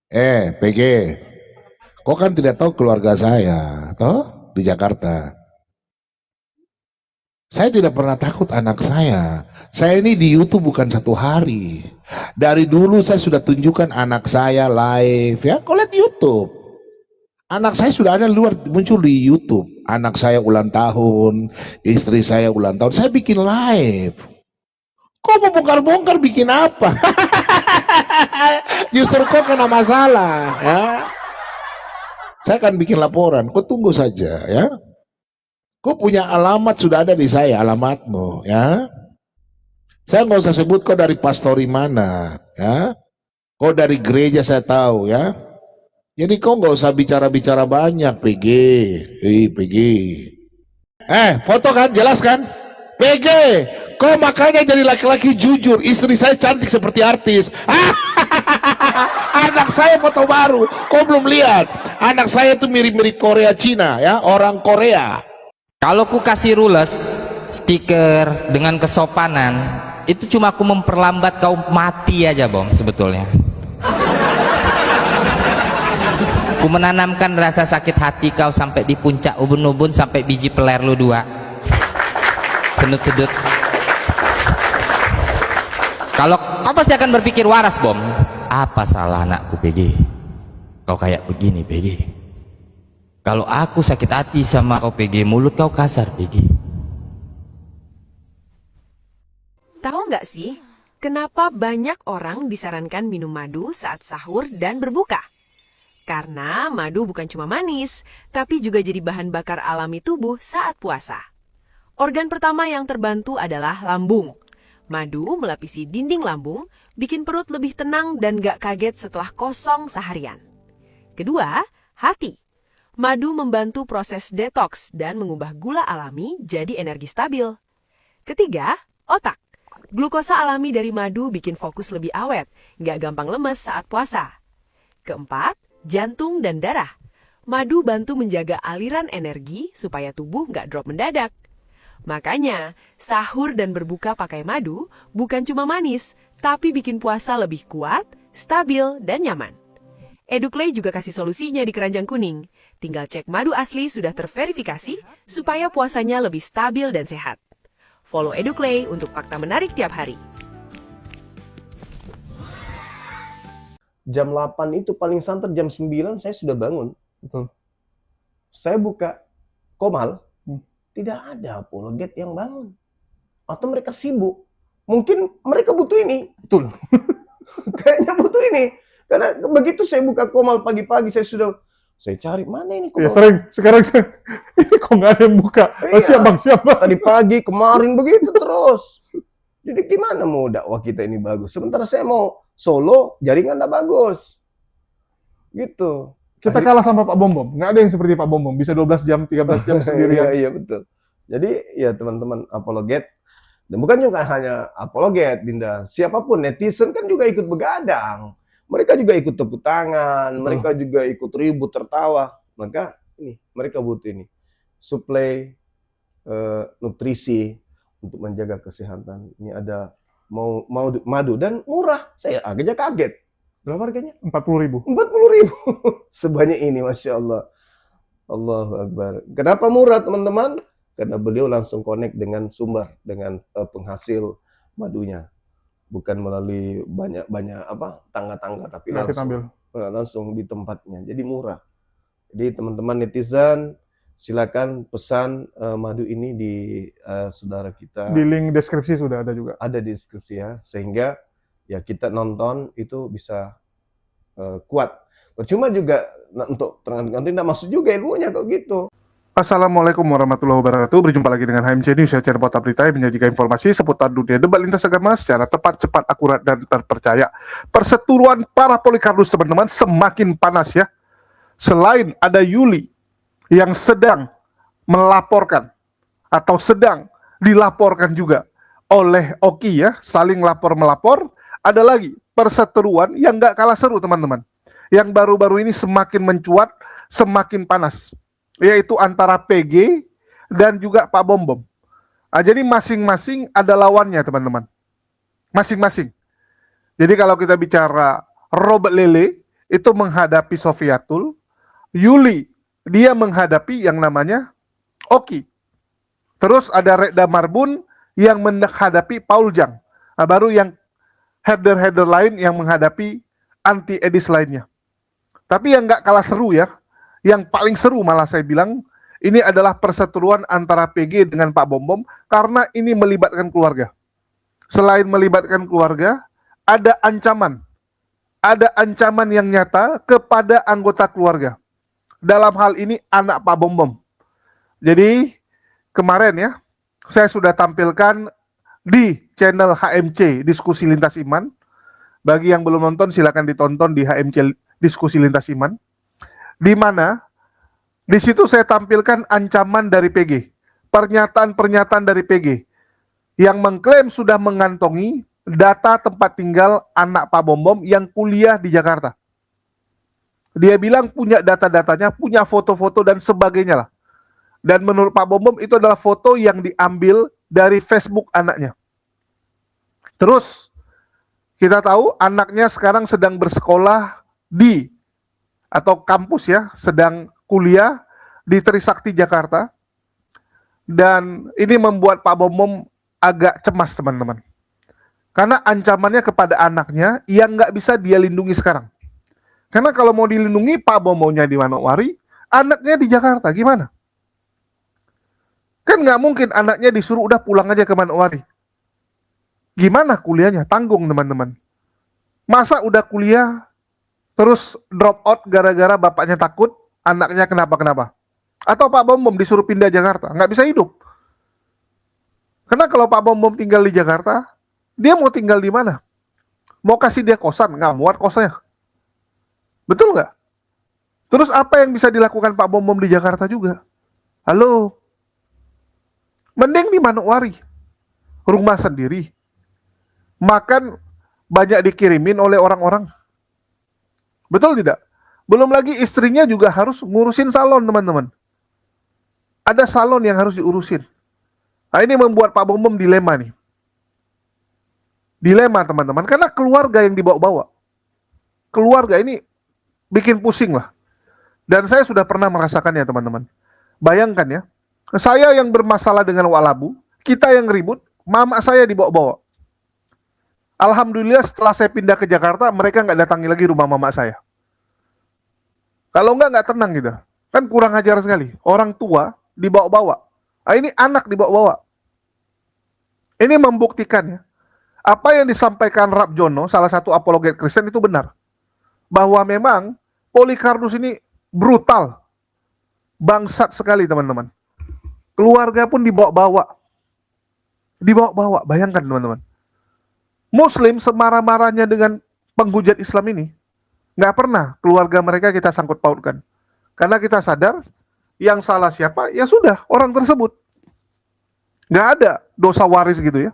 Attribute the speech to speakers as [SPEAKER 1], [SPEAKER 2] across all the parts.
[SPEAKER 1] PG, kau kan tidak tahu keluarga saya, toh di Jakarta. Saya tidak pernah takut anak saya. Saya ini di YouTube bukan satu hari. Dari dulu saya sudah tunjukkan anak saya live, ya. Kau lihat YouTube. Anak saya sudah ada luar muncul di YouTube. Anak saya ulang tahun, istri saya ulang tahun. Saya bikin live. Kau mau bongkar-bongkar bikin apa? Justru kau kena masalah, ya. Saya akan bikin laporan. Kau tunggu saja, ya. Kau punya alamat sudah ada di saya, alamatmu, ya. Saya nggak usah sebut kau dari pastori mana, ya. Kau dari gereja saya tahu, ya. Jadi kau nggak usah bicara-bicara banyak, PG. PG. Foto kan, jelas kan? PG, kau makanya jadi laki-laki jujur. Istri saya cantik seperti artis. Anak saya foto baru, kau belum lihat. Anak saya itu mirip-mirip Korea Cina, ya, orang Korea.
[SPEAKER 2] Kalau ku kasih rules stiker dengan kesopanan, itu cuma aku memperlambat kau mati aja, Bom, sebetulnya. Ku menanamkan rasa sakit hati kau sampai di puncak ubun-ubun, sampai biji peler lu 2 sedut-sedut. Kalau kau pasti akan berpikir waras, Bom. Apa salah anakku, PG? Kau kayak begini, PG. Kalau aku sakit hati sama kau, PG, mulut kau kasar, PG.
[SPEAKER 3] Tahu nggak sih, kenapa banyak orang disarankan minum madu saat sahur dan berbuka? Karena madu bukan cuma manis, tapi juga jadi bahan bakar alami tubuh saat puasa. Organ pertama yang terbantu adalah lambung. Madu melapisi dinding lambung, bikin perut lebih tenang dan gak kaget setelah kosong seharian. Kedua, hati. Madu membantu proses detoks dan mengubah gula alami jadi energi stabil. Ketiga, otak. Glukosa alami dari madu bikin fokus lebih awet, gak gampang lemes saat puasa. Keempat, jantung dan darah. Madu bantu menjaga aliran energi supaya tubuh gak drop mendadak. Makanya, sahur dan berbuka pakai madu bukan cuma manis, tapi bikin puasa lebih kuat, stabil, dan nyaman. Educlay juga kasih solusinya di keranjang kuning. Tinggal cek madu asli sudah terverifikasi supaya puasanya lebih stabil dan sehat. Follow Educlay untuk fakta menarik tiap hari.
[SPEAKER 4] Jam 8 itu paling santer, jam 9 saya sudah bangun.
[SPEAKER 5] Betul.
[SPEAKER 4] Saya buka Komal, tidak ada apologet yang bangun. Atau mereka sibuk. Mungkin mereka butuh ini.
[SPEAKER 5] Betul.
[SPEAKER 4] Kayaknya butuh ini. Karena begitu saya buka Komal pagi-pagi, saya cari mana ini Komal.
[SPEAKER 5] Ya sering, sekarang ini kok nggak ada yang buka. Oh, siap bang, siap bang.
[SPEAKER 4] Tadi pagi, kemarin begitu terus. Jadi gimana mau dakwah kita ini bagus? Sementara saya mau solo, jaringan nggak bagus. Gitu.
[SPEAKER 5] Kita kalah sama Pak Bom. Nggak ada yang seperti Pak Bom. Bisa 12 jam, 13 jam sendirian.
[SPEAKER 4] Iya, betul. Jadi ya teman-teman apologet, dan bukan juga hanya apologet, Dinda. Siapapun, netizen kan juga ikut begadang. Mereka juga ikut tepuk tangan, mereka juga ikut ribut, tertawa. Maka ini, mereka butuh ini. Suplai nutrisi untuk menjaga kesehatan. Ini ada mau madu dan murah. Saya agaknya kaget. Berapa harganya?
[SPEAKER 5] 40.000.
[SPEAKER 4] 40.000. Sebanyak ini, Masya Allah. Allahu Akbar. Kenapa murah, teman-teman? Karena beliau langsung connect dengan sumber, dengan penghasil madunya. Bukan melalui banyak tangga-tangga, tapi langsung di tempatnya. Jadi murah. Jadi teman-teman netizen, silakan pesan madu ini di saudara kita.
[SPEAKER 5] Di link deskripsi sudah ada juga.
[SPEAKER 4] Ada di deskripsi ya, sehingga ya kita nonton itu bisa kuat. Percuma juga untuk nanti tidak masuk juga ilmunya kalau gitu.
[SPEAKER 5] Assalamualaikum warahmatullahi wabarakatuh. Berjumpa lagi dengan HMC News, channel Portal Berita yang menyajikan informasi seputar dunia debat lintas agama secara tepat, cepat, akurat, dan terpercaya. Perseteruan para polikardus, teman-teman, semakin panas ya. Selain ada Yuli yang sedang melaporkan atau sedang dilaporkan juga oleh Oki ya, saling lapor-melapor, ada lagi perseteruan yang gak kalah seru, teman-teman. Yang baru-baru ini semakin mencuat, semakin panas, yaitu antara PG dan juga Pak Bom. Jadi masing-masing ada lawannya, teman-teman. Masing-masing. Jadi kalau kita bicara Robert Lele, itu menghadapi Sofiatul, Yuli dia menghadapi yang namanya Oki. Terus ada Rekda Marbun yang menghadapi Paul Jang. Nah, baru yang header-header lain yang menghadapi anti-edis lainnya. Tapi yang nggak kalah seru ya, yang paling seru malah saya bilang, ini adalah perseteruan antara PG dengan Pak Bom karena ini melibatkan keluarga. Selain melibatkan keluarga, ada ancaman. Ada ancaman yang nyata kepada anggota keluarga. Dalam hal ini anak Pak Bom. Jadi kemarin ya, saya sudah tampilkan di channel HMC Diskusi Lintas Iman. Bagi yang belum nonton silakan ditonton di HMC Diskusi Lintas Iman. Di mana di situ saya tampilkan ancaman dari PG. Pernyataan-pernyataan dari PG yang mengklaim sudah mengantongi data tempat tinggal anak Pak Bom yang kuliah di Jakarta. Dia bilang punya data-datanya, punya foto-foto dan sebagainya lah. Dan menurut Pak Bom itu adalah foto yang diambil dari Facebook anaknya. Terus kita tahu anaknya sekarang sedang bersekolah di atau kampus ya, sedang kuliah di Trisakti Jakarta. Dan ini membuat Pak Bom agak cemas teman-teman. Karena ancamannya kepada anaknya yang nggak bisa dia lindungi sekarang. Karena kalau mau dilindungi Pak Bomnya di Manokwari, anaknya di Jakarta, gimana? Kan nggak mungkin anaknya disuruh udah pulang aja ke Manokwari. Gimana kuliahnya? Tanggung teman-teman. Masa udah kuliah, terus drop out gara-gara bapaknya takut, anaknya kenapa-kenapa? Atau Pak Bom disuruh pindah Jakarta, nggak bisa hidup. Karena kalau Pak Bom tinggal di Jakarta, dia mau tinggal di mana? Mau kasih dia kosan, nggak muat kosnya. Betul nggak? Terus apa yang bisa dilakukan Pak Bom di Jakarta juga? Halo? Mending di Manokwari. Rumah sendiri. Makan banyak dikirimin oleh orang-orang. Betul tidak? Belum lagi istrinya juga harus ngurusin salon, teman-teman. Ada salon yang harus diurusin. Nah, ini membuat Pak Bom dilema nih. Dilema, teman-teman. Karena keluarga yang dibawa-bawa. Keluarga ini bikin pusing lah. Dan saya sudah pernah merasakannya, teman-teman. Bayangkan ya. Saya yang bermasalah dengan Walabu, kita yang ribut, mama saya dibawa-bawa. Alhamdulillah setelah saya pindah ke Jakarta, mereka nggak datangi lagi rumah mama saya. Kalau nggak tenang gitu. Kan kurang ajar sekali. Orang tua dibawa-bawa. Nah, ini anak dibawa-bawa. Ini membuktikan ya, apa yang disampaikan Rab Jono, salah satu apologet Kristen itu benar. Bahwa memang Polikarpus ini brutal. Bangsat sekali teman-teman. Keluarga pun dibawa-bawa. Dibawa-bawa, bayangkan teman-teman. Muslim semarah-marahnya dengan penghujat Islam ini, nggak pernah keluarga mereka kita sangkut pautkan. Karena kita sadar, yang salah siapa, ya sudah, orang tersebut. Nggak ada dosa waris gitu ya.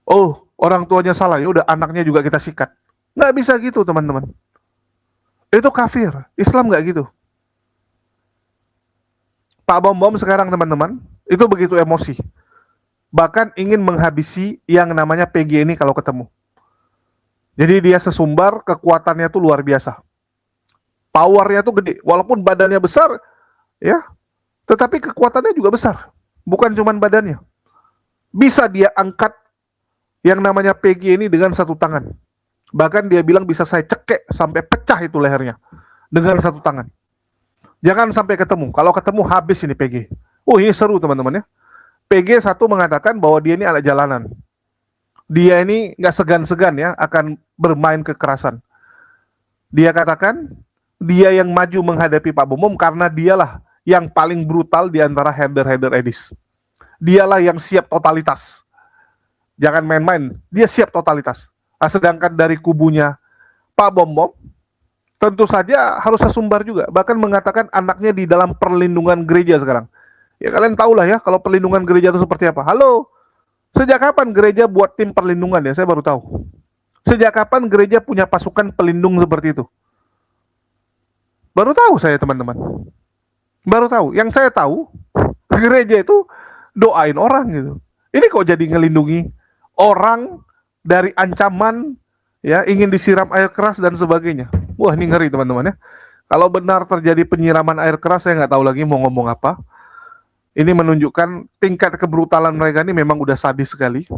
[SPEAKER 5] Oh, orang tuanya salah, ya udah anaknya juga kita sikat. Nggak bisa gitu teman-teman. Itu kafir, Islam nggak gitu. Pak Bom sekarang teman-teman, itu begitu emosi. Bahkan ingin menghabisi yang namanya PG ini kalau ketemu. Jadi dia sesumbar, kekuatannya tuh luar biasa. Powernya tuh gede, walaupun badannya besar, ya, tetapi kekuatannya juga besar. Bukan cuman badannya. Bisa dia angkat yang namanya PG ini dengan satu tangan. Bahkan dia bilang bisa saya cekek sampai pecah itu lehernya dengan satu tangan. Jangan sampai ketemu. Kalau ketemu habis ini PG. Oh, ini seru teman-teman ya. PG satu mengatakan bahwa dia ini anak jalanan. Dia ini nggak segan-segan ya akan bermain kekerasan. Dia katakan dia yang maju menghadapi Pak Bom karena dialah yang paling brutal di antara header-header edis. Dialah yang siap totalitas. Jangan main-main, dia siap totalitas. Nah, sedangkan dari kubunya Pak Bom tentu saja harus sesumbar juga. Bahkan mengatakan anaknya di dalam perlindungan gereja sekarang. Ya kalian tahulah ya kalau perlindungan gereja itu seperti apa. Halo, sejak kapan gereja buat tim perlindungan ya? Saya baru tahu. Sejak kapan gereja punya pasukan pelindung seperti itu? Baru tahu saya teman-teman. Baru tahu. Yang saya tahu, gereja itu doain orang gitu. Ini kok jadi ngelindungi orang dari ancaman, ya ingin disiram air keras dan sebagainya. Wah, ini ngeri teman-teman ya. Kalau benar terjadi penyiraman air keras, saya nggak tahu lagi mau ngomong apa. Ini menunjukkan tingkat kebrutalan mereka ini memang udah sadis sekali.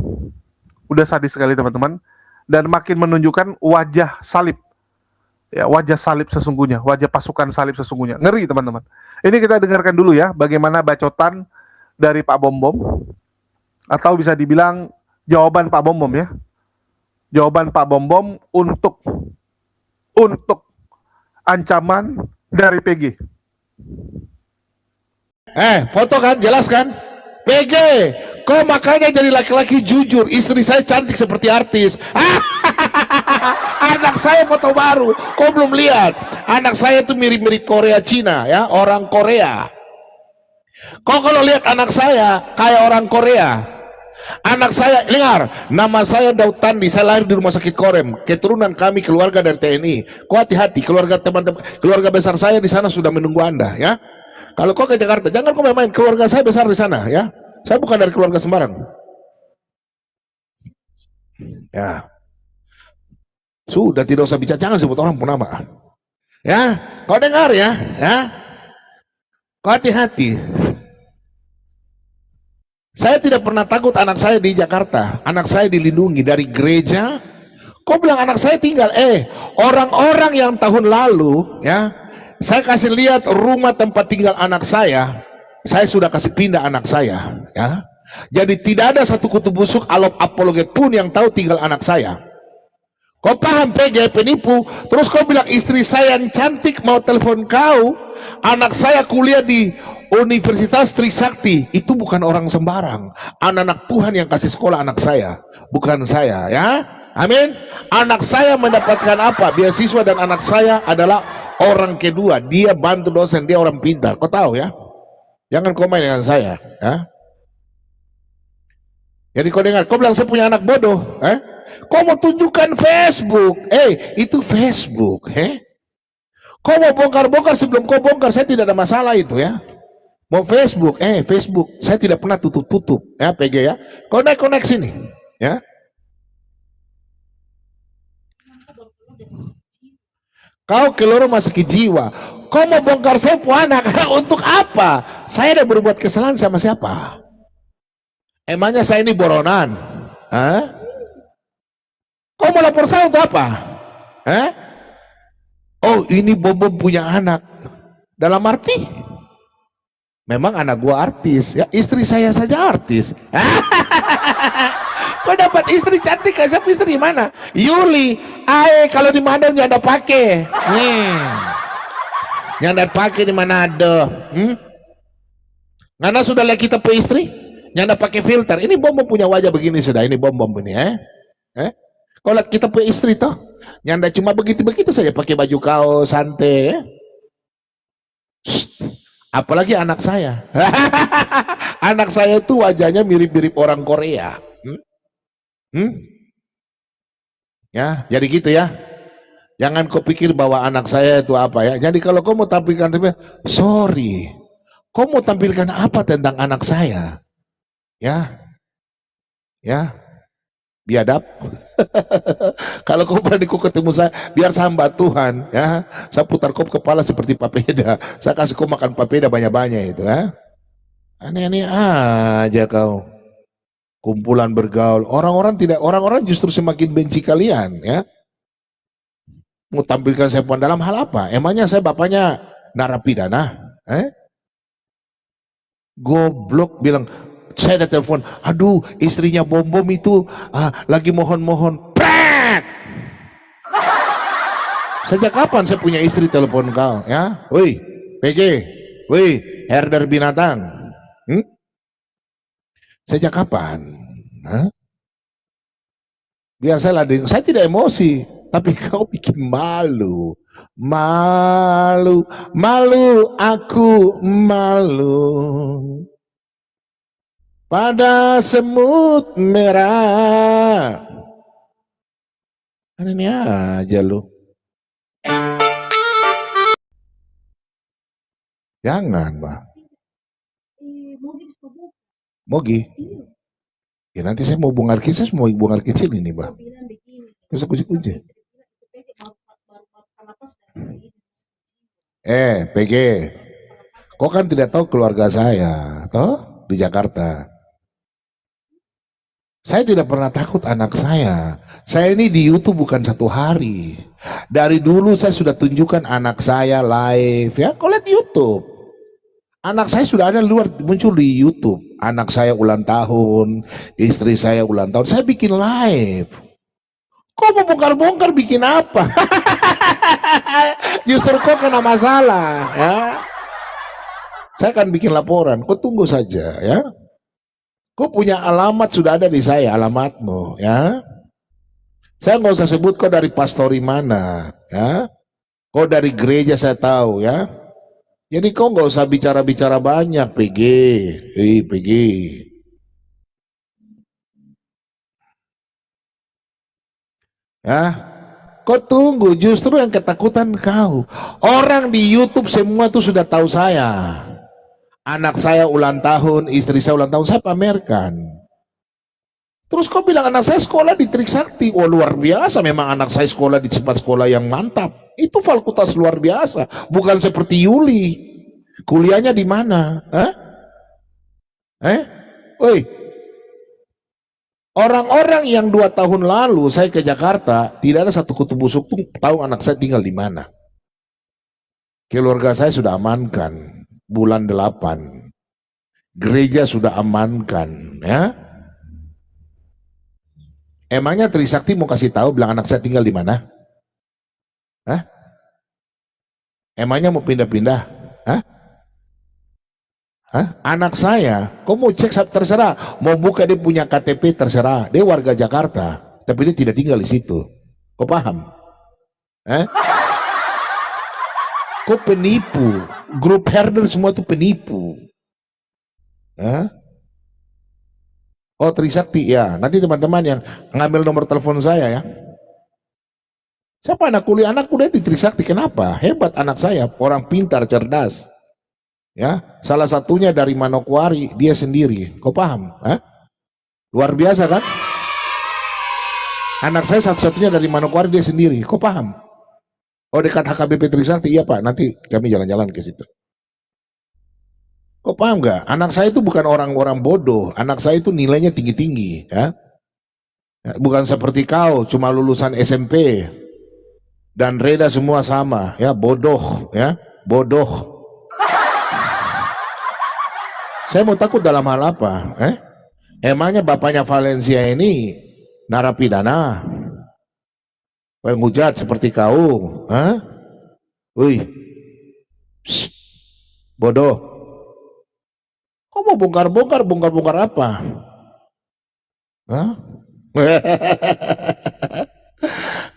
[SPEAKER 5] Udah sadis sekali teman-teman. Dan makin menunjukkan wajah salib. Ya, wajah salib sesungguhnya, wajah pasukan salib sesungguhnya. Ngeri teman-teman. Ini kita dengarkan dulu ya, bagaimana bacotan dari Pak Bom Bom, atau bisa dibilang jawaban Pak Bom Bom ya. Jawaban Pak Bom Bom untuk ancaman dari PG.
[SPEAKER 1] Foto kan, jelas kan? PG, kok makanya jadi laki-laki jujur, istri saya cantik seperti artis. Anak saya foto baru, kok belum lihat? Anak saya itu mirip-mirip Korea Cina ya, orang Korea. Kok kalau lihat anak saya kayak orang Korea? Anak saya, dengar, nama saya Daud Tandi, saya lahir di rumah sakit Korem, keturunan kami keluarga dari TNI. Kok hati-hati, keluarga teman-teman, keluarga besar saya di sana sudah menunggu Anda ya. Kalau kau ke Jakarta, jangan kau main, keluarga saya besar di sana ya. Saya bukan dari keluarga sembarang. Ya. Sudah tidak usah bicara, jangan sebut orang pun nama. Ya, kau dengar ya, ya. Kau hati-hati. Saya tidak pernah takut anak saya di Jakarta. Anak saya dilindungi dari gereja. Kau bilang anak saya tinggal, orang-orang yang tahun lalu ya, saya kasih lihat rumah tempat tinggal anak saya sudah kasih pindah anak saya ya. Jadi tidak ada satu kutu busuk apologet pun yang tahu tinggal anak saya. Kau paham PG penipu? Terus kau bilang istri saya yang cantik mau telepon kau, anak saya kuliah di Universitas Trisakti. Itu bukan orang sembarang, anak-anak Tuhan yang kasih sekolah anak saya, bukan saya ya. Amin. Anak saya mendapatkan apa? Beasiswa, dan anak saya adalah orang kedua, dia bantu dosen, dia orang pintar. Kau tahu ya? Jangan kau main dengan saya ya. Jadi kau dengar, kau bilang saya punya anak bodoh, kau mau tunjukkan Facebook, itu Facebook, kau mau bongkar-bongkar, sebelum kau bongkar saya tidak ada masalah itu ya. Mau Facebook, Facebook saya tidak pernah tutup-tutup ya PG ya. Connect sini ya. Kau keluar masuk ke jiwa. Kau mau bongkar saya punya anak untuk apa? Saya ada berbuat kesalahan sama siapa? Emangnya saya ini boronan? Kau mau lapor saya untuk apa? Oh, ini Bom punya anak. Dalam arti memang anak gua artis ya, istri saya saja artis. Kau dapat istri cantik, siapa istri mana? Yuli. Kalau di Manado nyanda pakai. Nyanda pakai di Manado. Ngana sudah lihat kita punya istri? Nyanda pakai filter. Ini Bom punya wajah begini sudah. Ini Bom ini Kalau lihat kita punya istri toh, nyanda cuma begitu-begitu saja pakai baju kaos santai. Apalagi anak saya. Anak saya itu wajahnya mirip-mirip orang Korea. Ya, jadi gitu ya. Jangan kau pikir bahwa anak saya itu apa ya. Jadi kalau kau mau tampilkan, sorry, kau mau tampilkan apa tentang anak saya? Ya, biadab. Kalau kau berani kau ketemu saya, biar hamba Tuhan ya. Saya putar kau kepala seperti papeda. Saya kasih kau makan papeda banyak-banyak itu ya. Aneh-aneh aja kau. Kumpulan bergaul, orang-orang justru semakin benci kalian ya. Mau tampilkan saya puan dalam hal apa? Emangnya saya bapaknya narapidana? Goblok, bilang saya ada telepon, aduh istrinya Bom itu lagi mohon-mohon. Sejak kapan saya punya istri telepon kau ya? Woi PG, woi herder binatang. Sejak kapan? Biar saya lading, saya tidak emosi, tapi kau bikin malu, aku malu pada semut merah. Ini aja lu. Jangan, Mbak. Mogi. Ya nanti saya mau bongkar kecil ini, Mbak. Terus aku uji. PG, kau kan tidak tahu keluarga saya, toh di Jakarta. Saya tidak pernah takut anak saya. Saya ini di YouTube bukan 1 hari. Dari dulu saya sudah tunjukkan anak saya live, ya. Kau lihat YouTube. Anak saya sudah ada luar muncul di YouTube. Anak saya ulang tahun, istri saya ulang tahun. Saya bikin live. Kau mau bongkar-bongkar bikin apa? Justru kau kena masalah, ya. Saya akan bikin laporan. Kau tunggu saja, ya. Kau punya alamat sudah ada di saya, alamatmu, ya. Saya nggak usah sebut kau dari pastori mana, ya. Kau dari gereja saya tahu, ya. Jadi kau nggak usah bicara-bicara banyak, PG, PG. Ya, kau tunggu, justru yang ketakutan kau. Orang di YouTube semua tuh sudah tahu saya. Anak saya ulang tahun, istri saya ulang tahun, saya pamerkan. Terus kau bilang anak saya sekolah di Trisakti. Oh, luar biasa, memang anak saya sekolah di tempat sekolah yang mantap. Itu fakultas luar biasa, bukan seperti Yuli. Kuliahnya di mana? Hah? Oi, orang-orang yang 2 tahun lalu saya ke Jakarta, tidak ada satu kutu busuk tuh tahu anak saya tinggal di mana. Keluarga saya sudah amankan bulan 8. Gereja sudah amankan, ya. Emangnya Trisakti mau kasih tahu bilang anak saya tinggal di mana? Hah? Emangnya mau pindah-pindah? Hah? Hah? Anak saya, kau mau cek terserah, mau buka dia punya KTP terserah, dia warga Jakarta, tapi dia tidak tinggal di situ. Kau paham? Kau penipu, grup herder semua itu penipu. Oh, Trisakti ya. Nanti teman-teman yang ngambil nomor telepon saya, ya. Siapa anak kuliah di Trisakti? Kenapa? Hebat anak saya, orang pintar, cerdas. Ya, salah satunya dari Manokwari, dia sendiri. Kau paham? Luar biasa kan? Anak saya satu-satunya dari Manokwari, dia sendiri. Kau paham? Oh, dekat HKBP Trisakti, iya Pak. Nanti kami jalan-jalan ke situ. Kau paham nggak? Anak saya itu bukan orang-orang bodoh. Anak saya itu nilainya tinggi-tinggi, ya. Bukan seperti kau, cuma lulusan SMP dan Reda semua sama, ya. Bodoh, ya. Bodoh. Saya mau takut dalam hal apa? Emangnya bapaknya Valencia ini narapidana? Penghujat seperti kau? Wih, bodoh. Kau mau bongkar-bongkar apa?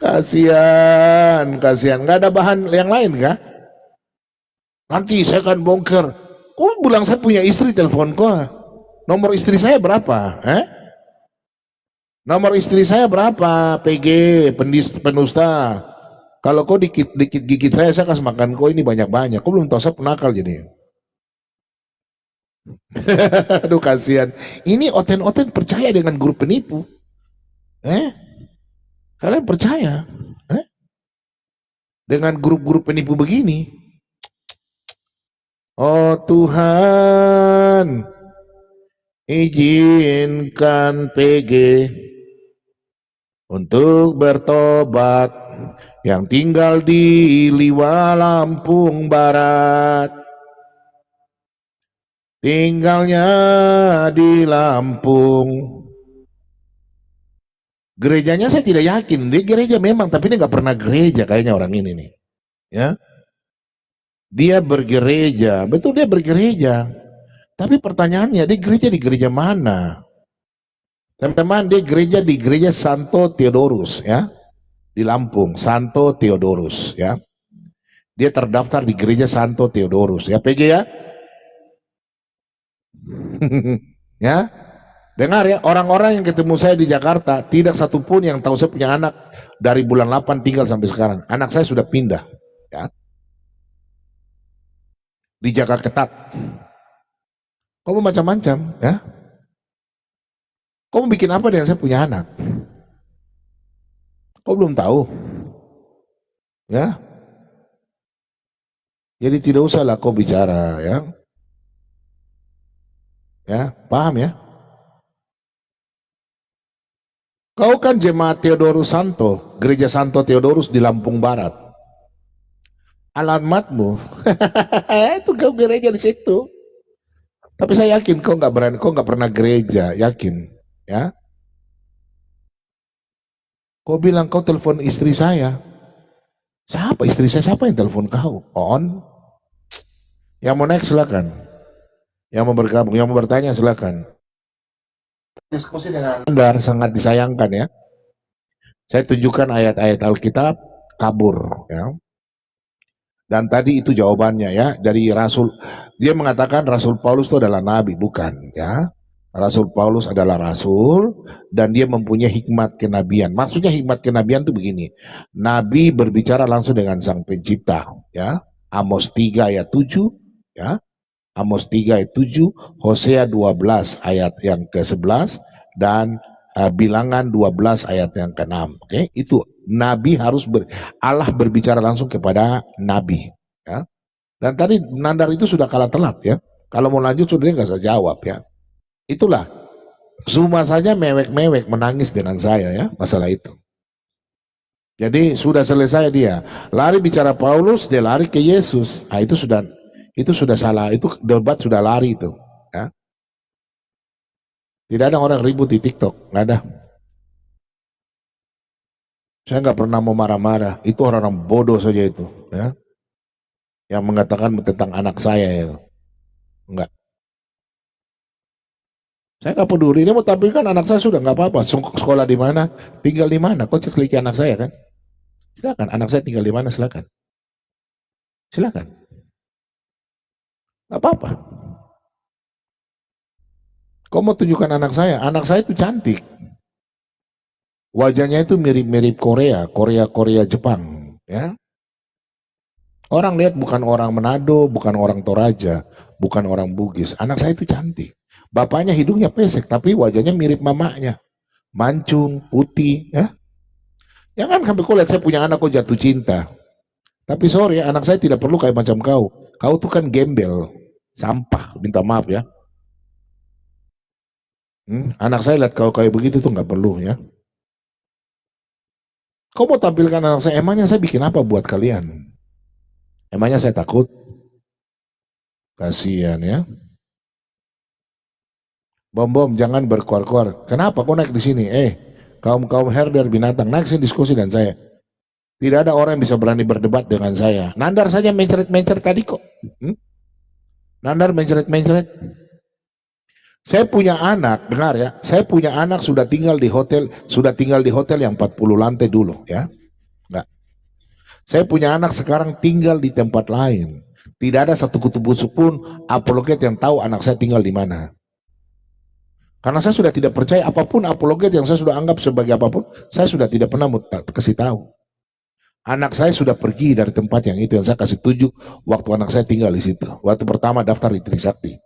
[SPEAKER 1] Kasihan. Nggak ada bahan yang lain kah? Nanti saya akan bongkar. Kau bilang saya punya istri, telepon kau. Nomor istri saya berapa? Nomor istri saya berapa? PG, penusta. Kalau kau dikit-dikit gigit saya kasih makan kau ini banyak-banyak. Kau belum tahu saya penakal jadi. Aduh, kasihan. Ini oten-oten percaya dengan grup penipu. Kalian percaya? Dengan grup-grup penipu begini? Oh Tuhan, izinkan PG untuk bertobat yang tinggal di Liwa, Lampung Barat. Tinggalnya di Lampung. Gerejanya saya tidak yakin. Dia gereja memang, tapi dia nggak pernah gereja kayaknya orang ini nih. Ya, dia bergereja, betul dia bergereja. Tapi pertanyaannya, dia gereja di gereja mana? Teman-teman, dia gereja di gereja Santo Theodorus, ya, di Lampung, Santo Theodorus, ya. Dia terdaftar di gereja Santo Theodorus, ya, PG ya. Ya, dengar ya, orang-orang yang ketemu saya di Jakarta tidak satupun yang tahu saya punya anak dari bulan 8 tinggal sampai sekarang. Anak saya sudah pindah, ya, dijaga ketat. Kau mau macam-macam, ya. Kau mau bikin apa dengan saya punya anak? Kau belum tahu, ya. Jadi tidak usahlah kau bicara, ya. Ya, paham ya? Kau kan jemaat Theodorus Santo, Gereja Santo Theodorus di Lampung Barat. Alamatmu, itu kau gereja di situ. Tapi saya yakin kau nggak berani, kau nggak pernah gereja, yakin, ya. Kau bilang kau telepon istri saya. Siapa istri saya? Siapa yang telepon kau? On. Yang mau naik silakan. Yang mau bergabung, yang mau bertanya silakan. Diskusi dengan Anda sangat disayangkan ya. Saya tunjukkan ayat-ayat Alkitab kabur ya. Dan tadi itu jawabannya ya dari Rasul. Dia mengatakan Rasul Paulus itu adalah nabi, bukan ya. Rasul Paulus adalah rasul dan dia mempunyai hikmat kenabian. Maksudnya hikmat kenabian itu begini. Nabi berbicara langsung dengan Sang Pencipta ya. Amos 3 ayat 7 ya. Amos 3 ayat 7, Hosea 12 ayat yang ke-11 dan Bilangan 12 ayat yang ke-6. Oke, itu nabi harus Allah berbicara langsung kepada nabi, ya. Dan tadi Nandar itu sudah kalah telat ya. Kalau mau lanjut sudah dia nggak usah jawab ya. Itulah Zuma saja mewek-mewek menangis dengan saya ya masalah itu. Jadi sudah selesai dia. Lari bicara Paulus, dia lari ke Yesus. Ah, itu sudah salah. Itu debat sudah lari itu. Ya. Tidak ada orang ribut di TikTok, nggak ada. Saya nggak pernah mau marah-marah. Itu orang-orang bodoh saja itu, ya. Yang mengatakan tentang anak saya itu, nggak. Saya nggak peduli. Dia mau tampilkan anak saya sudah nggak apa-apa. Sekolah di mana, tinggal di mana. Kau cek anak saya kan? Silakan. Anak saya tinggal di mana? Silakan. Silakan. Nggak apa-apa. Kau mau tunjukkan anak saya? Anak saya itu cantik. Wajahnya itu mirip-mirip Korea Jepang, ya. Orang lihat bukan orang Manado, bukan orang Toraja, bukan orang Bugis. Anak saya itu cantik. Bapaknya hidungnya pesek, tapi wajahnya mirip mamanya. Mancung, putih, ya. Jangan sampai kau lihat saya punya anak kau jatuh cinta. Tapi sorry, anak saya tidak perlu kayak macam kau. Kau tuh kan gembel, sampah, minta maaf ya. Anak saya lihat kau kayak begitu tuh nggak perlu ya. Kau mau tampilkan anak saya, emangnya saya bikin apa buat kalian? Emangnya saya takut? Kasihan ya. Bom, jangan berkuar-kuar. Kenapa kau naik di sini? Kaum herder binatang, naik sini diskusi dengan saya. Tidak ada orang yang bisa berani berdebat dengan saya. Nandar saja mencret-mencret tadi kok. Nandar mencret-mencret. Saya punya anak, dengar ya. Saya punya anak sudah tinggal di hotel yang 40 lantai dulu ya. Enggak. Saya punya anak sekarang tinggal di tempat lain. Tidak ada satu kutu busuk pun apologet yang tahu anak saya tinggal di mana. Karena saya sudah tidak percaya apapun apologet yang saya sudah anggap sebagai apapun, saya sudah tidak pernah mau kasih tahu. Anak saya sudah pergi dari tempat yang itu yang saya kasih tunjuk waktu anak saya tinggal di situ. Waktu pertama daftar di Trisakti.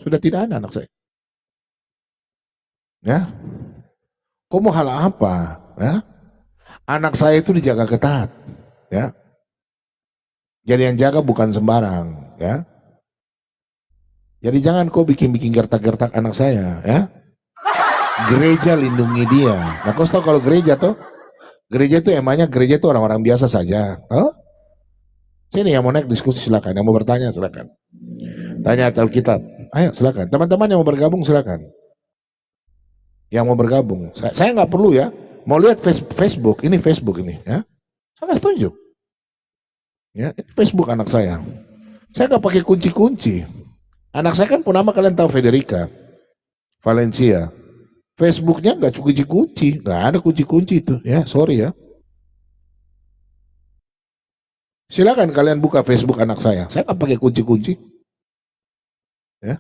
[SPEAKER 1] Sudah tidak ada anak saya. Ya. Kok mau hal apa? Ya. Anak saya itu dijaga ketat. Ya. Jadi yang jaga bukan sembarang. Ya. Jadi jangan kau bikin-bikin gertak-gertak anak saya. Ya. Gereja lindungi dia. Nah kau tahu kalau gereja tuh, gereja itu emangnya gereja itu orang-orang biasa saja. Oh? Sini yang mau naik diskusi silakan. Yang mau bertanya silakan. Tanya Alkitab. Ayo silakan. Teman-teman yang mau bergabung silakan. Yang mau bergabung. Saya nggak perlu ya. Mau lihat Facebook. Ini Facebook ini. Ya. Saya kasih tunjuk. Ya, ini Facebook anak saya. Saya nggak pakai kunci-kunci. Anak saya kan pun nama kalian tahu Federica Valencia. Facebooknya nggak kunci-kunci. Nggak ada kunci-kunci itu. Ya, sorry ya. Silakan kalian buka Facebook anak saya. Saya nggak pakai kunci-kunci. Ya.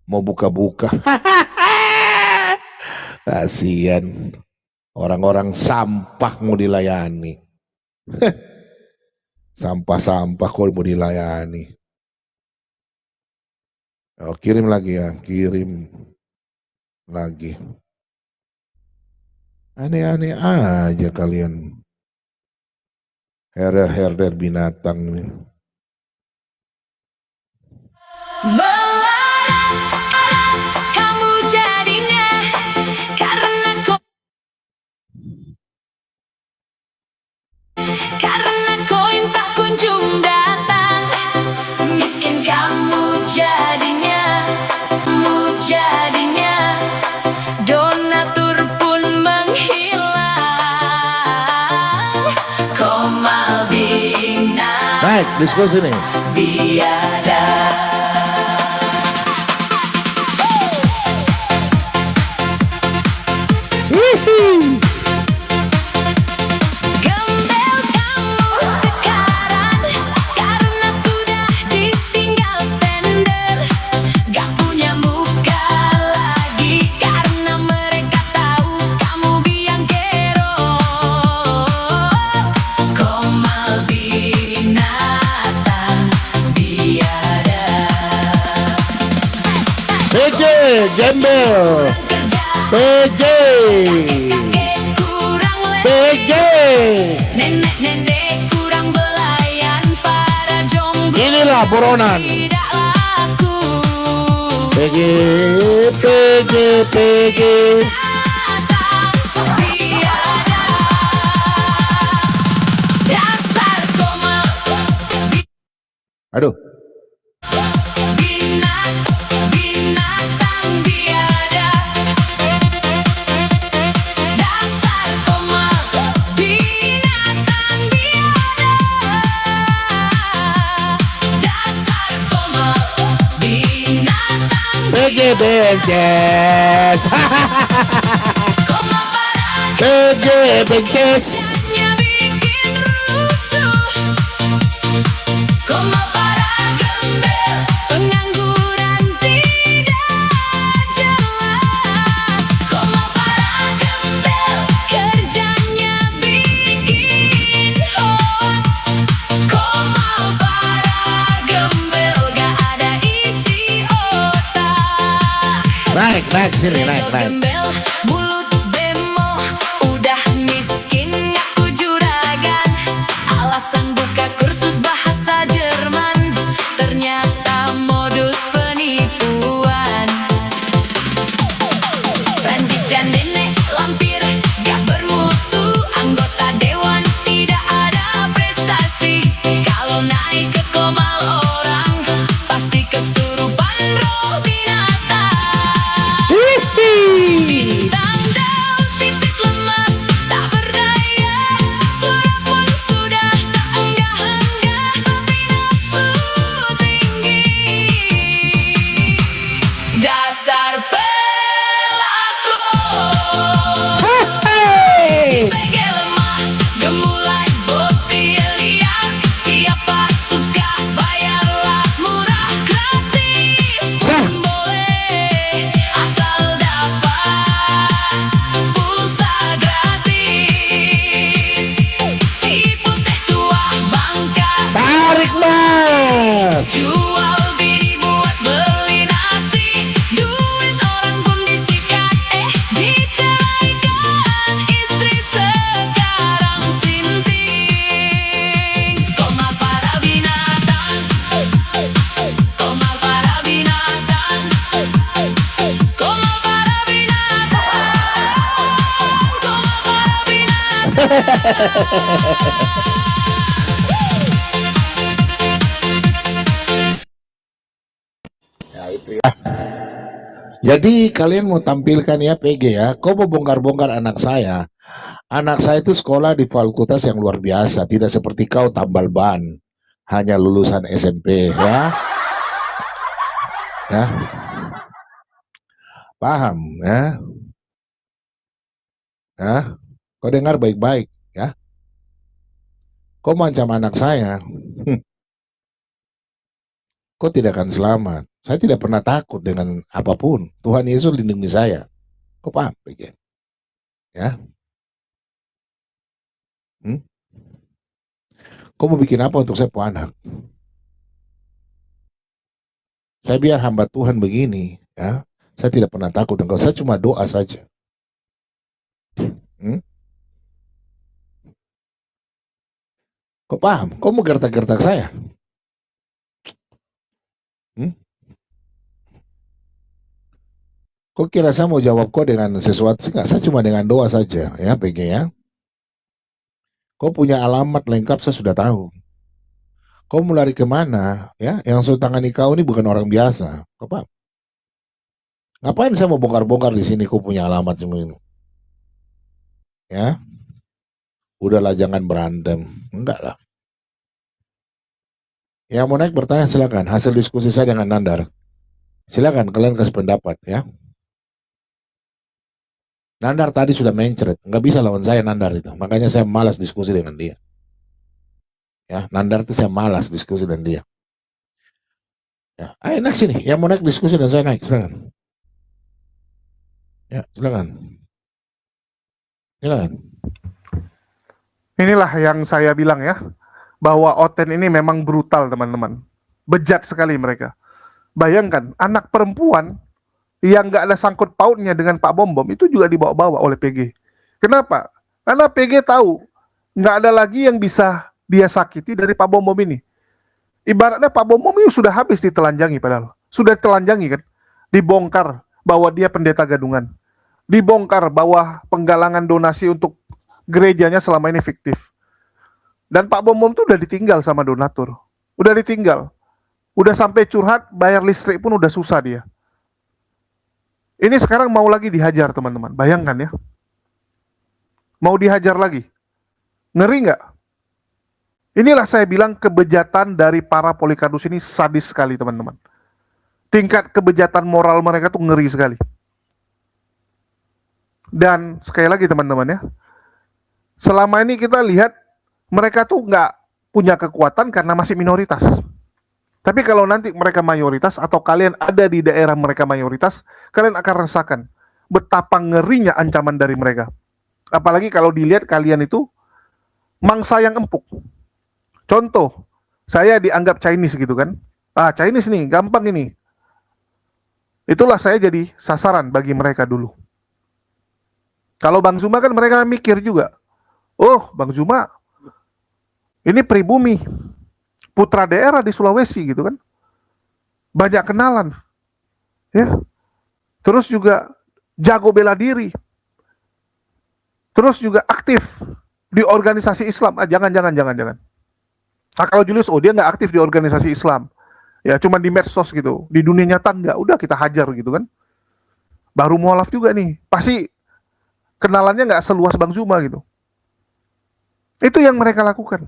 [SPEAKER 1] Mau buka-buka. Kasian. Orang-orang sampah mau dilayani. Sampah-sampah kok mau dilayani. Oh, kirim lagi ya. Kirim lagi. Aneh-aneh aja kalian. Herder binatang ini.
[SPEAKER 6] Kamu jadinya karena koin tak kunjung datang. Miskin kamu jadinya donatur pun menghilang. Komal bina
[SPEAKER 1] Naik, diskusi nih.
[SPEAKER 6] biada. Gembel kamu sekarang karena sudah ditinggal spender. Gak punya muka lagi karena mereka tahu kamu biang kerok. Komal binatang biada.
[SPEAKER 1] PJ, gembel. PJ.
[SPEAKER 6] Kurang
[SPEAKER 1] PJ.
[SPEAKER 6] nenek-nenek kurang belayan, para jomblo
[SPEAKER 1] Inilah buronan.
[SPEAKER 6] tidak laku.
[SPEAKER 1] PJ, PJ, PJ.
[SPEAKER 6] Biada. Dasar komal
[SPEAKER 1] Aduh,
[SPEAKER 6] binatang biada. Dasar komal binatang biada. Dasar komal binatang
[SPEAKER 1] PJ bences.
[SPEAKER 6] komal parah.
[SPEAKER 1] PJ bences.
[SPEAKER 6] Hanya bikin rusuh. Komal para gembel, pengangguran tidak jelas. Komal para gembel, kerjanya bikin hoax. Komal para gembel, gak ada isi otak.
[SPEAKER 1] Naik sini, naik.
[SPEAKER 6] Gembel, mulut bemo, udah miskin ngaku juragan. Alasan buka kursus bahasa Jerman, ternyata modus penipuan. Prancis dan nenek lampir gak bermutu, anggota dewan tidak ada prestasi. Kalau naik ke komal orang, pasti kesurupan roh binatang. Bintang daun titik lemas, tak berdaya. Suara pun sudah tak enggah-enggah, tapi nafsu tinggi. Dasar pelaku. PG lemah, gemulai boti liar. Siapa suka bayarlah murah gratis.
[SPEAKER 1] Sah.
[SPEAKER 6] Boleh asal dapat pulsa gratis. Si putih tua bangka
[SPEAKER 1] Tarik mas.
[SPEAKER 6] jual bini buat beli nasi. Duit orang pun disikat, diceraikan. Istri sekarang sinting. Komal para binatang. Komal para binatang. Komal para binatang. Komal para binatang.
[SPEAKER 1] Jadi kalian mau tampilkan ya PG ya, kau mau bongkar-bongkar anak saya. Anak saya itu sekolah di fakultas yang luar biasa, tidak seperti kau tambal ban, hanya lulusan SMP ya. Ya, paham ya? Ya, kau dengar baik-baik ya. Kau mancam anak saya, kau tidak akan selamat. Saya tidak pernah takut dengan apapun. Tuhan Yesus lindungi saya. Kau paham PG? Ya. Kau mau bikin apa untuk saya punya anak? Saya biar hamba Tuhan begini, ya. Saya tidak pernah takut engkau. Saya cuma doa saja. Kau paham? Kau mau gertak-gertak saya? Hmm? Kau kira saya mau jawab kau dengan sesuatu? Enggak, saya cuma dengan doa saja, ya PG ya. Kau punya alamat lengkap, saya sudah tahu. Kau mau lari kemana? Ya, yang saya tangani kau ini bukan orang biasa. Kau paham? Ngapain saya mau bongkar-bongkar di sini? Kau punya alamat semua ini. Ya, udahlah jangan berantem. Enggak lah. Yang mau naik bertanya silakan. Hasil diskusi saya dengan Nandar. Silakan kalian kasih pendapat ya. Nandar tadi sudah mencret, nggak bisa lawan saya Nandar itu. Makanya saya malas diskusi dengan dia. Ya, Nandar itu saya malas diskusi dengan dia. Ya, ayo naik sini. Yang mau naik diskusi dan saya naik, silakan. Ya, silakan. Silakan.
[SPEAKER 5] Inilah yang saya bilang ya, bahwa Oten ini memang brutal teman-teman. Bejat sekali mereka. Bayangkan, anak perempuan yang nggak ada sangkut pautnya dengan Pak Bom Bom itu juga dibawa-bawa oleh PG. Kenapa? Karena PG tahu nggak ada lagi yang bisa dia sakiti dari Pak Bom Bom ini. Ibaratnya Pak Bom Bom ini sudah habis ditelanjangi padahal. Sudah telanjangi kan. Dibongkar bahwa dia pendeta gadungan. Dibongkar bahwa penggalangan donasi untuk gerejanya selama ini fiktif. Dan Pak Bom Bom tuh udah ditinggal sama donatur. Udah ditinggal. Udah sampai curhat, bayar listrik pun udah susah dia. Ini sekarang mau lagi dihajar teman-teman. Bayangkan ya. Mau dihajar lagi. Ngeri nggak? Inilah saya bilang kebejatan dari para polikardus ini sadis sekali teman-teman. Tingkat kebejatan moral mereka tuh ngeri sekali. Dan sekali lagi teman-teman ya. Selama ini kita lihat mereka tuh nggak punya kekuatan karena masih minoritas. Tapi kalau nanti mereka mayoritas atau kalian ada di daerah mereka mayoritas, kalian akan rasakan betapa ngerinya ancaman dari mereka. Apalagi kalau dilihat kalian itu mangsa yang empuk. Contoh, saya dianggap Chinese gitu kan. Ah, Chinese nih, gampang ini. Itulah saya jadi sasaran bagi mereka dulu. Kalau Bang Zuma kan mereka mikir juga. Oh, Bang Zuma, ini pribumi. Putra daerah di Sulawesi gitu kan. Banyak kenalan. Ya. Terus juga jago bela diri. Terus juga aktif di organisasi Islam. Ah, jangan. Nah, kalau Julius, oh dia nggak aktif di organisasi Islam. Ya, cuma di medsos gitu. Di dunia nyata nggak. Udah kita hajar gitu kan. Baru mualaf juga nih. Pasti kenalannya nggak seluas Bang Zuma gitu. Itu yang mereka lakukan.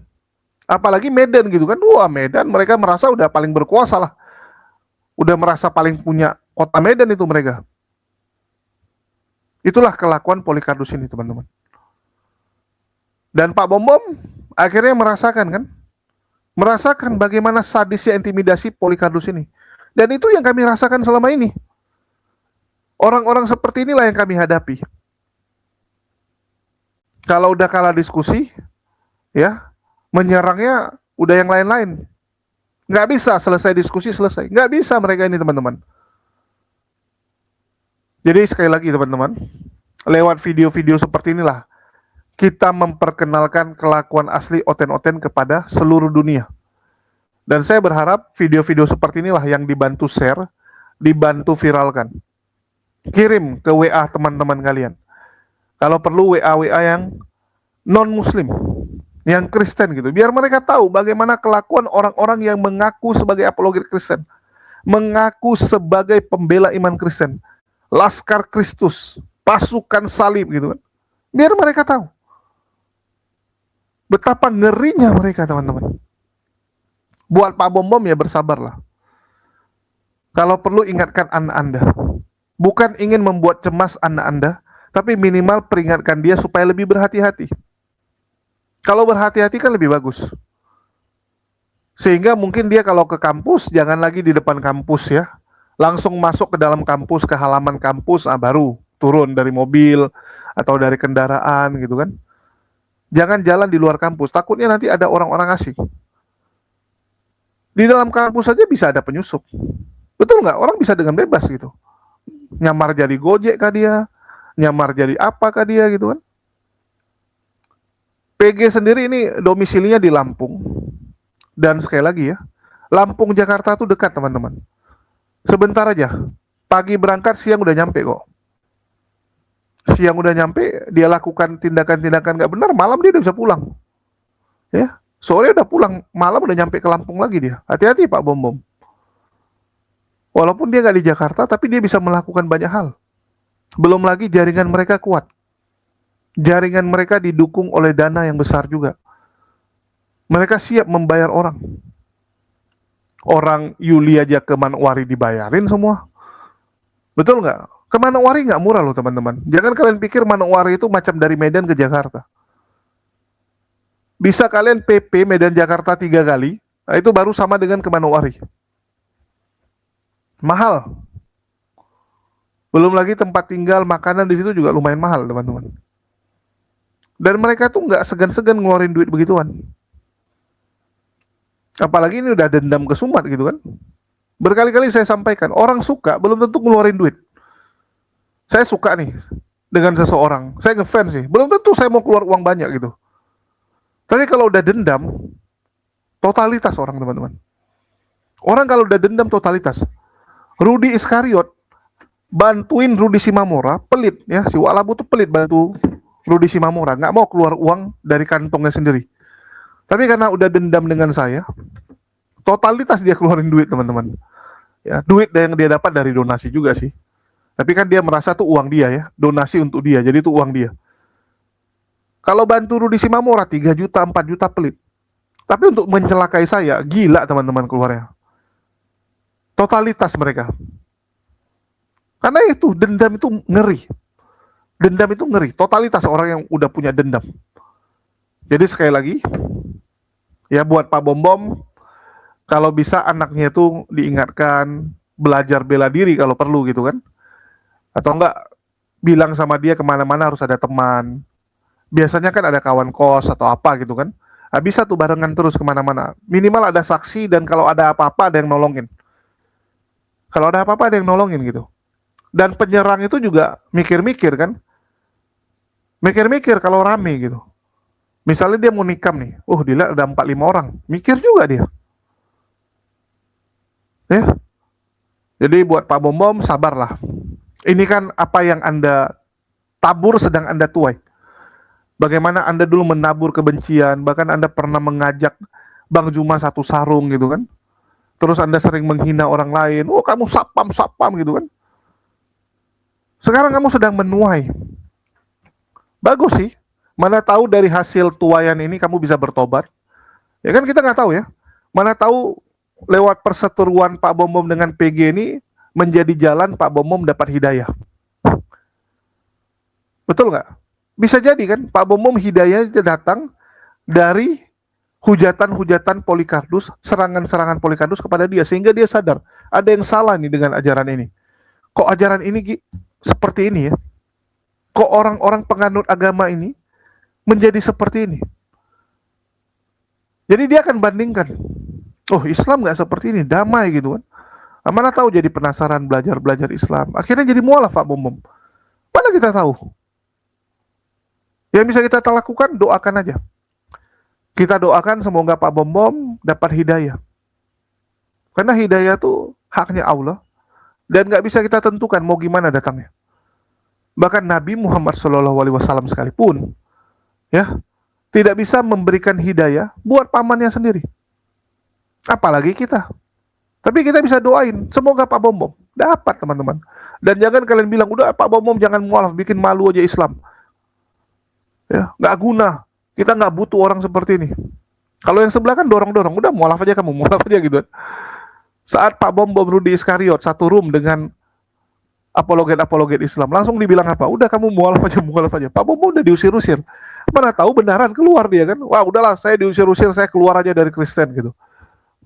[SPEAKER 5] Apalagi Medan gitu kan. Wah, Medan mereka merasa udah paling berkuasa lah. Udah merasa paling punya kota Medan itu mereka. Itulah kelakuan Polikardus ini teman-teman. Dan Pak Bom Bom akhirnya merasakan kan. Merasakan bagaimana sadisnya intimidasi Polikardus ini. Dan itu yang kami rasakan selama ini. Orang-orang seperti inilah yang kami hadapi. Kalau udah kalah diskusi, ya, menyerangnya udah yang lain-lain. Nggak bisa selesai diskusi, selesai. Nggak bisa mereka ini teman-teman. Jadi sekali lagi teman-teman, lewat video-video seperti inilah, kita memperkenalkan kelakuan asli Oten-Oten kepada seluruh dunia. Dan saya berharap video-video seperti inilah yang dibantu share, dibantu viralkan. Kirim ke WA teman-teman kalian. Kalau perlu WA-WA yang non-muslim, yang Kristen gitu. Biar mereka tahu bagaimana kelakuan orang-orang yang mengaku sebagai apologet Kristen. Mengaku sebagai pembela iman Kristen. Laskar Kristus, pasukan salib gitu kan. Biar mereka tahu. Betapa ngerinya mereka teman-teman. Buat Pak Bom Bom ya bersabarlah. Kalau perlu ingatkan anak Anda. Bukan ingin membuat cemas anak Anda, tapi minimal peringatkan dia supaya lebih berhati-hati. Kalau berhati-hati kan lebih bagus. Sehingga mungkin dia kalau ke kampus, jangan lagi di depan kampus ya. Langsung masuk ke dalam kampus, ke halaman kampus, baru turun dari mobil atau dari kendaraan gitu kan. Jangan jalan di luar kampus, takutnya nanti ada orang-orang asing. Di dalam kampus saja bisa ada penyusup. Betul nggak? Orang bisa dengan bebas gitu. Nyamar jadi Gojek kah dia? Nyamar jadi apa kah dia gitu kan? PG sendiri ini domisilinya di Lampung. Dan sekali lagi ya, Lampung Jakarta tuh dekat teman-teman. Sebentar aja, pagi berangkat siang udah nyampe kok. Siang udah nyampe, dia lakukan tindakan-tindakan nggak benar, malam dia udah bisa pulang. Ya, sore udah pulang, malam udah nyampe ke Lampung lagi dia. Hati-hati Pak Bom Bom. Walaupun dia nggak di Jakarta, tapi dia bisa melakukan banyak hal. Belum lagi jaringan mereka kuat. Jaringan mereka didukung oleh dana yang besar juga. Mereka siap membayar orang. Orang Yuli aja ke Manokwari dibayarin semua. Betul nggak? Ke Manokwari nggak murah loh teman-teman. Jangan kalian pikir Manokwari itu macam dari Medan ke Jakarta. Bisa kalian PP Medan Jakarta 3 kali, nah itu baru sama dengan ke Manokwari. Mahal. Belum lagi tempat tinggal, makanan di situ juga lumayan mahal teman-teman. Dan mereka tuh nggak segan-segan ngeluarin duit begituan. Apalagi ini udah dendam kesumat gitu kan. Berkali-kali saya sampaikan, orang suka belum tentu ngeluarin duit. Saya suka nih dengan seseorang, saya ngefans sih, belum tentu saya mau keluar uang banyak gitu. Tapi kalau udah dendam, totalitas orang teman-teman. Orang kalau udah dendam totalitas. Rudi Iskariot bantuin Rudi Simamora, pelit ya, si Walabu tuh pelit bantu Rudi Simamora, nggak mau keluar uang dari kantongnya sendiri. Tapi karena udah dendam dengan saya, totalitas dia keluarin duit teman-teman. Ya, duit yang dia dapat dari donasi juga sih. Tapi kan dia merasa tuh uang dia ya, donasi untuk dia, jadi itu uang dia. Kalau bantu Rudi Simamora 3 juta, 4 juta pelit. Tapi untuk mencelakai saya, gila teman-teman keluarnya. Totalitas mereka. Karena itu, dendam itu ngeri. Dendam itu ngeri, totalitas orang yang udah punya dendam. Jadi sekali lagi, ya buat Pak Bom Bom, kalau bisa anaknya itu diingatkan, belajar bela diri kalau perlu gitu kan. Atau enggak, bilang sama dia kemana-mana harus ada teman. Biasanya kan ada kawan kos atau apa gitu kan. Nah, bisa tuh barengan terus kemana-mana. Minimal ada saksi dan kalau ada apa-apa ada yang nolongin. Kalau ada apa-apa ada yang nolongin gitu. Dan penyerang itu juga mikir-mikir kan. Mikir-mikir kalau rame gitu. Misalnya dia mau nikam nih. Dilihat ada 4-5 orang. Mikir juga dia. Ya. Jadi buat Pak Bom Bom sabarlah. Ini kan apa yang Anda tabur sedang Anda tuai. Bagaimana Anda dulu menabur kebencian, bahkan Anda pernah mengajak Bang Juma satu sarung gitu kan. Terus Anda sering menghina orang lain. Kamu sapam gitu kan. Sekarang kamu sedang menuai. Bagus sih. Mana tahu dari hasil tuaian ini kamu bisa bertobat. Ya kan kita nggak tahu ya. Mana tahu lewat perseteruan Pak Bom Bom dengan PG ini menjadi jalan Pak Bom Bom dapat hidayah. Betul nggak? Bisa jadi kan Pak Bom Bom hidayah datang dari hujatan-hujatan Polycarpus, serangan-serangan Polycarpus kepada dia, sehingga dia sadar ada yang salah nih dengan ajaran ini. Kok ajaran ini seperti ini ya? Kok orang-orang penganut agama ini menjadi seperti ini? Jadi dia akan bandingkan, Islam nggak seperti ini, damai gitu kan. Mana tahu jadi penasaran belajar Islam. Akhirnya jadi mualaf Pak Bom Bom. Mana kita tahu? Yang bisa kita lakukan, doakan aja. Kita doakan semoga Pak Bom Bom dapat hidayah. Karena hidayah itu haknya Allah. Dan nggak bisa kita tentukan mau gimana datangnya. Bahkan Nabi Muhammad SAW sekalipun, ya, tidak bisa memberikan hidayah buat pamannya sendiri. Apalagi kita. Tapi kita bisa doain, semoga Pak Bom Bom dapat teman-teman. Dan jangan kalian bilang, udah Pak Bom Bom jangan mualaf, bikin malu aja Islam. Ya, nggak guna. Kita nggak butuh orang seperti ini. Kalau yang sebelah kan dorong-dorong, udah mualaf aja kamu, mualaf aja gitu. Saat Pak Bom Bom Rudi Iskariot satu room dengan apologet Islam, langsung dibilang apa? Udah kamu mualaf aja, mualaf aja. Pak Bom Bom udah diusir-usir. Mana tahu benaran keluar dia kan? Wah udahlah, saya diusir-usir, saya keluar aja dari Kristen gitu.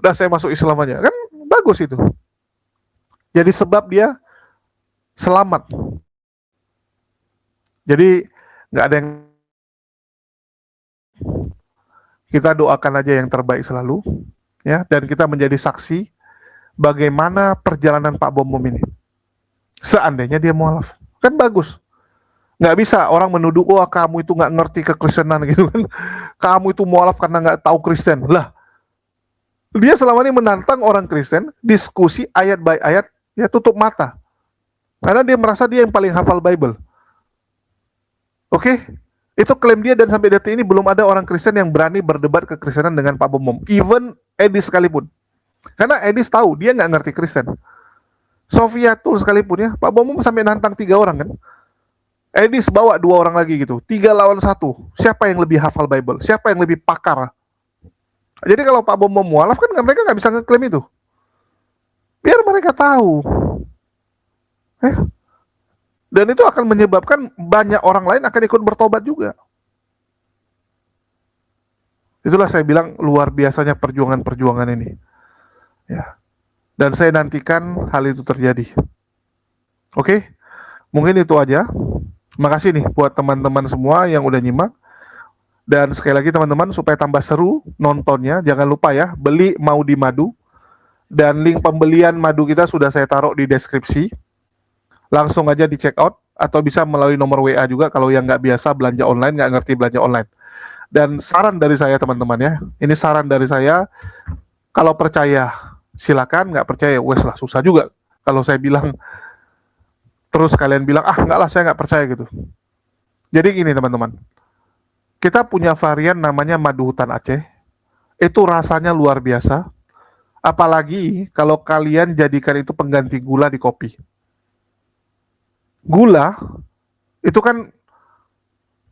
[SPEAKER 5] Udah saya masuk Islam aja, kan bagus itu. Jadi sebab dia selamat. Jadi nggak ada yang, kita doakan aja yang terbaik selalu, ya. Dan kita menjadi saksi bagaimana perjalanan Pak Bom Bom ini. Seandainya dia mualaf, kan bagus. Nggak bisa orang menuduh, wah kamu itu nggak ngerti kekristenan gitu kan. Kamu itu mualaf karena nggak tahu Kristen. Lah, dia selama ini menantang orang Kristen, diskusi ayat by ayat, ya tutup mata. Karena dia merasa dia yang paling hafal Bible. Oke? Itu klaim dia, dan sampai detik ini belum ada orang Kristen yang berani berdebat kekristenan dengan Pak Bom. Even Edis sekalipun. Karena Edis tahu dia nggak ngerti Kristen. Sofia Tul sekalipun ya, Pak Bom sampai nantang 3 orang kan. Edis bawa 2 orang lagi gitu, 3 lawan 1. Siapa yang lebih hafal Bible? Siapa yang lebih pakar? Jadi kalau Pak Bom mualaf kan mereka nggak bisa ngeklaim itu. Biar mereka tahu. Dan itu akan menyebabkan banyak orang lain akan ikut bertobat juga. Itulah saya bilang luar biasanya perjuangan-perjuangan ini. Ya. Dan saya nantikan hal itu terjadi. Oke? Mungkin itu aja. Makasih nih buat teman-teman semua yang udah nyimak. Dan sekali lagi teman-teman, supaya tambah seru nontonnya, jangan lupa ya, beli Maudi Madu. Dan link pembelian madu kita sudah saya taruh di deskripsi. Langsung aja di check out, atau bisa melalui nomor WA juga kalau yang nggak biasa belanja online, nggak ngerti belanja online. Dan saran dari saya teman-teman ya, ini saran dari saya, kalau percaya silakan, nggak percaya wes lah, susah juga. Kalau saya bilang terus kalian bilang, ah nggak lah saya nggak percaya gitu. Jadi gini teman-teman, kita punya varian namanya madu hutan Aceh, itu rasanya luar biasa. Apalagi kalau kalian jadikan itu pengganti gula di kopi. Gula itu kan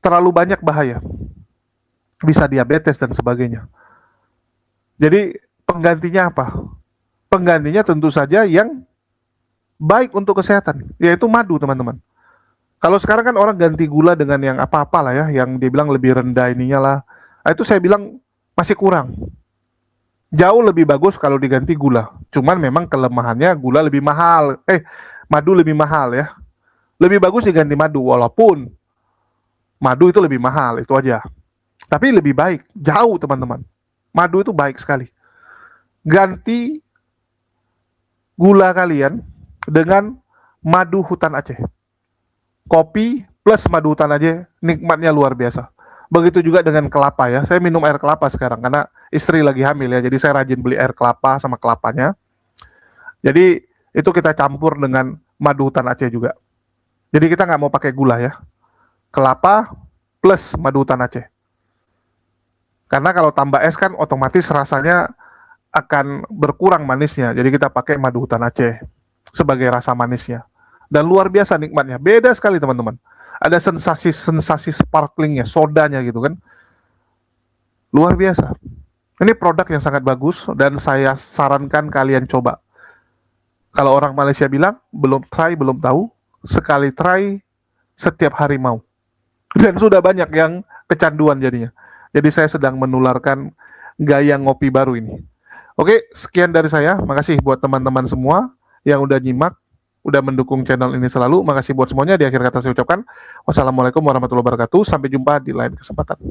[SPEAKER 5] terlalu banyak bahaya, bisa diabetes dan sebagainya. Jadi penggantinya apa? Penggantinya tentu saja yang baik untuk kesehatan, yaitu madu teman-teman. Kalau sekarang kan orang ganti gula dengan yang apa-apa lah ya, yang dia bilang lebih rendah ininya lah. Itu saya bilang masih kurang. Jauh lebih bagus kalau diganti gula. Cuman memang kelemahannya gula lebih mahal. Madu lebih mahal ya. Lebih bagus diganti madu, walaupun madu itu lebih mahal, itu aja. Tapi lebih baik, jauh teman-teman. Madu itu baik sekali. Ganti gula kalian dengan madu hutan Aceh. Kopi plus madu hutan Aceh, nikmatnya luar biasa. Begitu juga dengan kelapa ya. Saya minum air kelapa sekarang karena istri lagi hamil ya. Jadi saya rajin beli air kelapa sama kelapanya. Jadi itu kita campur dengan madu hutan Aceh juga. Jadi kita nggak mau pakai gula ya. Kelapa plus madu hutan Aceh. Karena kalau tambah es kan otomatis rasanya akan berkurang manisnya. Jadi kita pakai madu hutan Aceh sebagai rasa manisnya. Dan luar biasa nikmatnya. Beda sekali teman-teman. Ada sensasi sparklingnya, sodanya gitu kan. Luar biasa. Ini produk yang sangat bagus dan saya sarankan kalian coba. Kalau orang Malaysia bilang, belum try, belum tahu. Sekali try, setiap hari mau. Dan sudah banyak yang kecanduan jadinya. Jadi saya sedang menularkan gaya ngopi baru ini. Oke, sekian dari saya. Makasih buat teman-teman semua yang udah nyimak, udah mendukung channel ini selalu. Makasih buat semuanya. Di akhir kata saya ucapkan wassalamualaikum warahmatullahi wabarakatuh. Sampai jumpa di lain kesempatan.